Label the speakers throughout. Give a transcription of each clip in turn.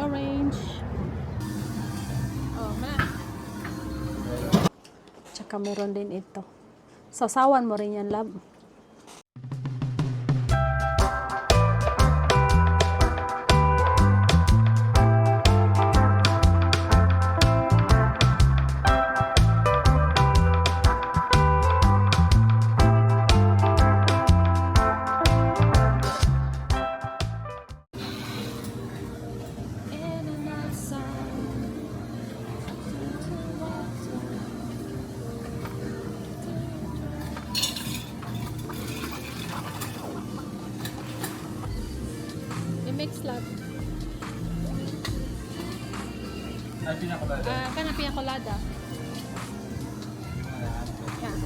Speaker 1: Orange. Oh, ma. Tsaka meron din ito. Sasawan mo rin yan, love. Mix love.
Speaker 2: Ay, pina colada.
Speaker 1: Kana pina colada. Yan.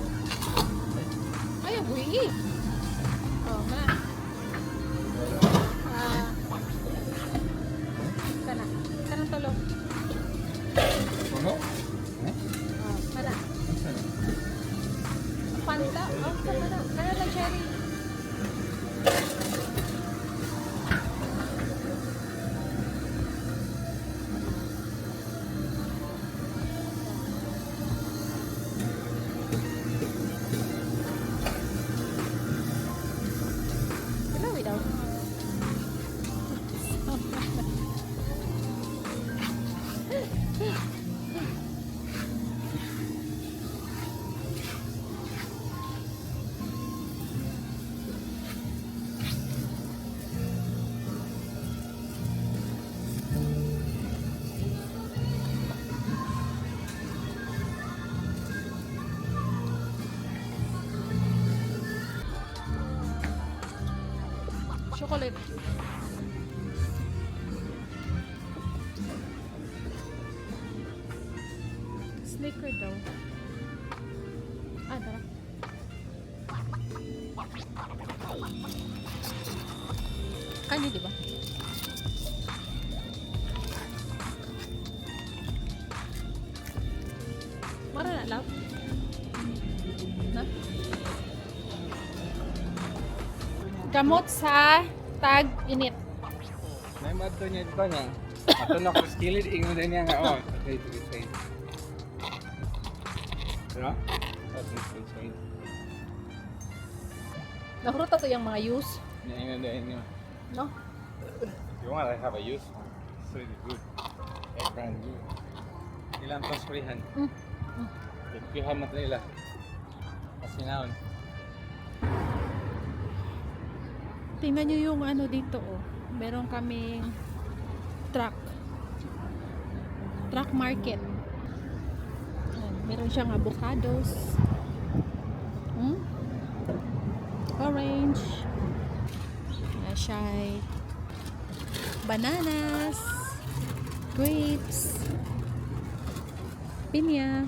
Speaker 1: Ay, buhi. Oh, ma. Kana. Kanang tulog.
Speaker 2: Ano?
Speaker 1: Oh, kana. Fanta. Oh, kana. Kana lang cherry. Daw. Chocolate. Snicker daw. Tara. Kani, di ba? Mara na, love? Na? Gamot sa tag-init.
Speaker 2: May madto niya dito niya. Ato na ko skilled ingon din niya nga oh. Okay, sige. Diba? Okay.
Speaker 1: Nahurot to yung mga use.
Speaker 2: Ingon din niya.
Speaker 1: No?
Speaker 2: If you want, I have a use. It's really good. It's brand new. Ilang tos freehan. Pihan mo nila. Kasi naon.
Speaker 1: Tingnan nyo yung ano dito, oh. Meron kaming truck market. Ayan, meron siyang avocados. Orange. Siya bananas, grapes, pinya.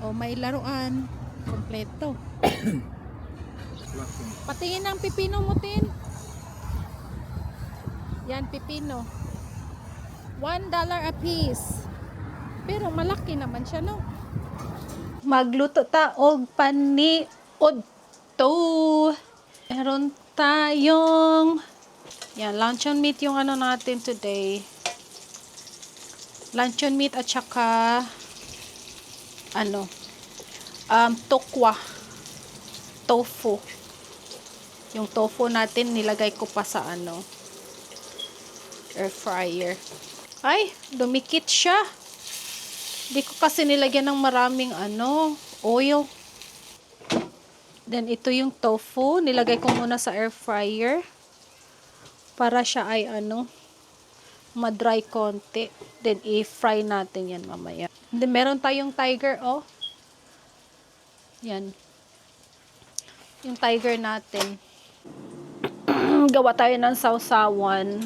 Speaker 1: O may laruan. Kompleto. Patingin ng pipino mo, Tin. Yan, pipino. $1 a piece. Pero malaki naman siya, no? Magluto ta og paniudto. Meron tayong luncheon meat yung ano natin today. Luncheon meat at saka tokwa. Tofu. Yung tofu natin nilagay ko pa sa air fryer. Ay, dumikit siya. Di ko kasi nilagyan ng maraming oil. Then ito yung tofu, nilagay ko muna sa air fryer para siya ay ma-dry konti. Then i-fry natin yan mamaya. Then meron tayong tiger, oh. Yan. Yung tiger natin. Gawa tayo ng sausawan.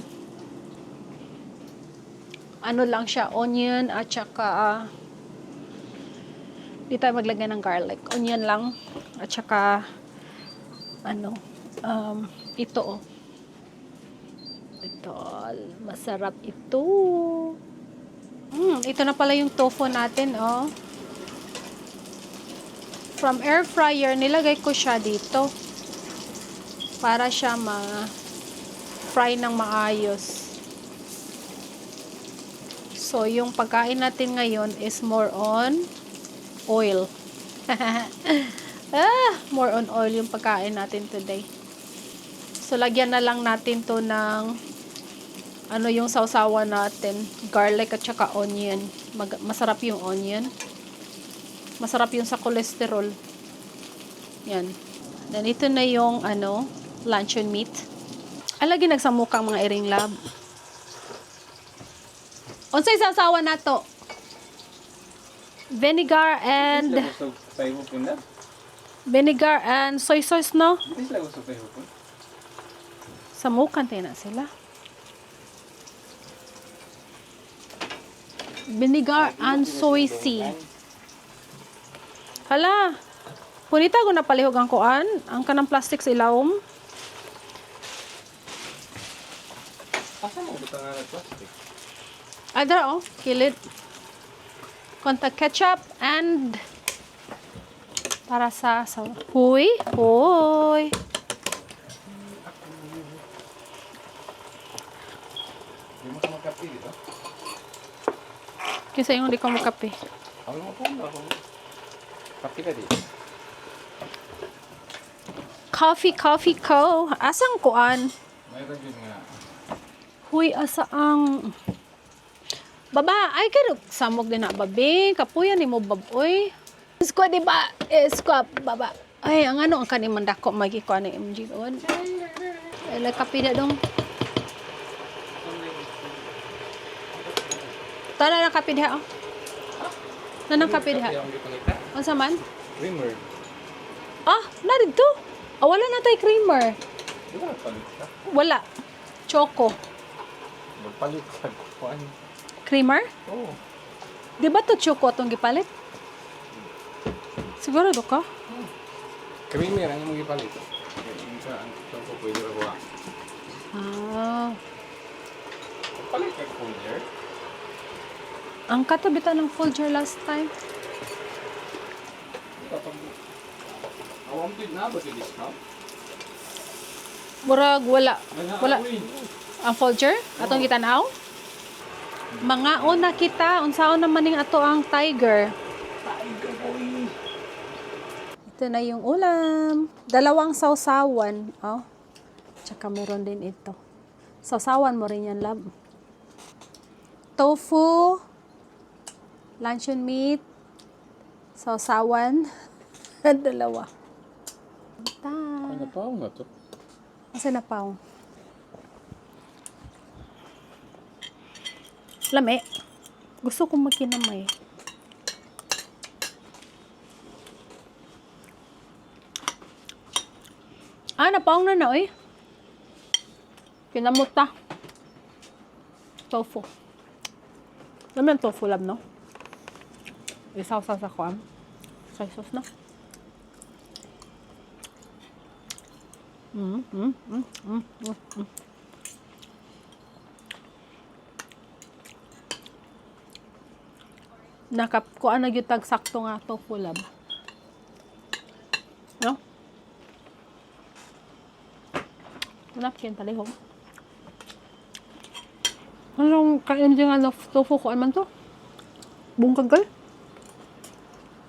Speaker 1: Ano lang siya, onion at saka di tayo maglagay ng garlic. Onion lang at saka ito, oh. Ito, masarap ito. Ito na pala yung tofu natin, oh. From air fryer, nilagay ko siya dito para siya ma-fry ng maayos. So, yung pagkain natin ngayon is more on oil. More on oil yung pagkain natin today. So, lagyan na lang natin to ng ano yung sausawa natin. Garlic at saka onion. Masarap yung onion. Masarap yung sa cholesterol. Yan. Then, ito na yung luncheon meat. Alagi nagsamukang mga iring lab. Unsay sausawa na to? Vinegar and soy sauce, no? Samukan tayo na sila. Vinegar and soy seed. Hala. Punita ko na palihog ang kuan. Ang kanang plastic sa ilawom.
Speaker 2: Asa mo butang nga plastic?
Speaker 1: Adra, kilid. Konta ketchup and para sa huy.
Speaker 2: Di mo ka magkape dito?
Speaker 1: Kasi yung di ko makape.
Speaker 2: Ako mo ako. Kape ka dito.
Speaker 1: Coffee ko. Asang kuan?
Speaker 2: Mayroon yun nga.
Speaker 1: Huy, asa ang... Baba, ay kayo samog din na babi. Kapuyan ni mo baboy. Isko, di ba? Isko, baba. Ay, ang ang kaniman dako magikuha ng MG doon. Ay, kapi na dong. Tara na kapi diha, oh. Nanang kapi diha. Ano sa man?
Speaker 2: Creamer.
Speaker 1: Narito. Wala na tayo creamer.
Speaker 2: Di ba nagpalit ka?
Speaker 1: Wala. Choco.
Speaker 2: Nagpalit ka. Kuhaan.
Speaker 1: Creamer?
Speaker 2: Oo.
Speaker 1: Di ba to choco atong gipalit? Sigurado ka?
Speaker 2: Creamer ang imong gipalit. Yung sa ang ko pwede ra kuha. Palit ka Folger.
Speaker 1: Ang katabitan ng Folger last time.
Speaker 2: Awam din na ba si discount?
Speaker 1: Murag wala. Wala.
Speaker 2: Uy.
Speaker 1: Ang Folger? Atong gitanaw? Mga una kita. Unsaon naman ning ato ang tiger.
Speaker 2: Tiger boy.
Speaker 1: Ito na yung ulam. Dalawang sausawan. Tsaka meron din ito. Sausawan mo rin yan, love. Tofu. Luncheon meat. Sausawan. Dalawa.
Speaker 2: Ano pa na to?
Speaker 1: Kasi napaw. Lami. Gusto kong magkinamay. Napaong na na, oy. Kinamot ta. Tofu. Alam yung tofu lab, no? Isaw-saw sa kuam. Soy sauce, no? Kuan na gyud tag sakto nga tofu lab. No? Napkin talihog. Anong kain din nga tofu ko man to? Bungkagal?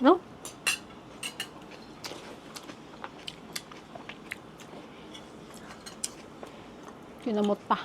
Speaker 1: No? Kinamot pa.